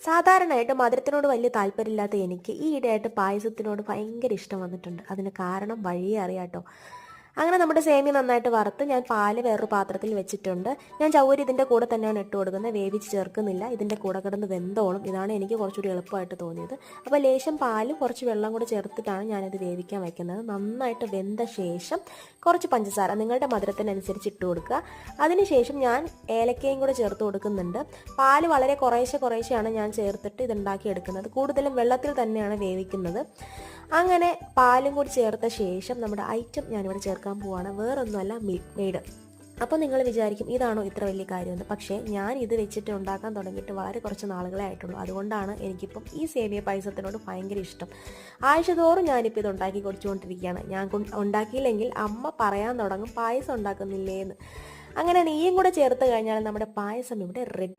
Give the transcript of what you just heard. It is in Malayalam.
സാധാരണയായിട്ട് മധുരത്തിനോട് വലിയ താല്പര്യമില്ലാത്ത എനിക്ക് ഈ ഇടയായിട്ട് പായസത്തിനോട് ഭയങ്കര ഇഷ്ടം വന്നിട്ടുണ്ട്. അതിന് കാരണം വഴിയേ അറിയാട്ടോ. അങ്ങനെ നമ്മുടെ സേമിയ നന്നായിട്ട് വറുത്ത് ഞാൻ പാല് വേറൊരു പാത്രത്തിൽ വെച്ചിട്ടുണ്ട്. ഞാൻ ചവ്വരി ഇതിൻ്റെ കൂടെ തന്നെയാണ് ഇട്ട് കൊടുക്കുന്നത്, വേവിച്ച് ചേർക്കുന്നില്ല. ഇതിൻ്റെ കൂടെ കിടന്ന് വെന്തോളും. ഇതാണ് എനിക്ക് കുറച്ചുകൂടി എളുപ്പമായിട്ട് തോന്നിയത്. അപ്പോൾ ലേശം പാലും കുറച്ച് വെള്ളം കൂടെ ചേർത്തിട്ടാണ് ഞാനിത് വേവിക്കാൻ വയ്ക്കുന്നത്. നന്നായിട്ട് വെന്ത ശേഷം കുറച്ച് പഞ്ചസാര നിങ്ങളുടെ മധുരത്തിനനുസരിച്ച് ഇട്ട് കൊടുക്കുക. അതിനുശേഷം ഞാൻ ഏലക്കയും കൂടെ ചേർത്ത് കൊടുക്കുന്നുണ്ട്. പാല് വളരെ കുറേശ്ശെയാണ് ഞാൻ ചേർത്തിട്ട് ഇതുണ്ടാക്കി എടുക്കുന്നത്. കൂടുതലും വെള്ളത്തിൽ തന്നെയാണ് വേവിക്കുന്നത്. അങ്ങനെ പാലും കൂടി ചേർത്ത ശേഷം നമ്മുടെ ഐറ്റം ഞാനിവിടെ ചേർക്കാൻ പോവാണ്. വേറൊന്നുമല്ല, മിൽക്ക് മെയ്ഡ്. അപ്പോൾ നിങ്ങൾ വിചാരിക്കും ഇതാണോ ഇത്ര വലിയ കാര്യമെന്ന്. പക്ഷേ ഞാൻ ഇത് വെച്ചിട്ട് ഉണ്ടാക്കാൻ തുടങ്ങിയിട്ട് വളരെ കുറച്ച് നാളുകളെ ആയിട്ടുള്ളൂ. അതുകൊണ്ടാണ് എനിക്കിപ്പം ഈ സേമിയ പായസത്തിനോട് ഭയങ്കര ഇഷ്ടം. ആഴ്ചതോറും ഞാനിപ്പോൾ ഇത് ഉണ്ടാക്കി കുടിച്ചുകൊണ്ടിരിക്കുകയാണ്. ഞാൻ ഉണ്ടാക്കിയില്ലെങ്കിൽ അമ്മ പറയാൻ തുടങ്ങും പായസം ഉണ്ടാക്കുന്നില്ലേ എന്ന്. അങ്ങനെ നെയ്യും കൂടെ ചേർത്ത് കഴിഞ്ഞാൽ നമ്മുടെ പായസം ഇവിടെ റെഡി.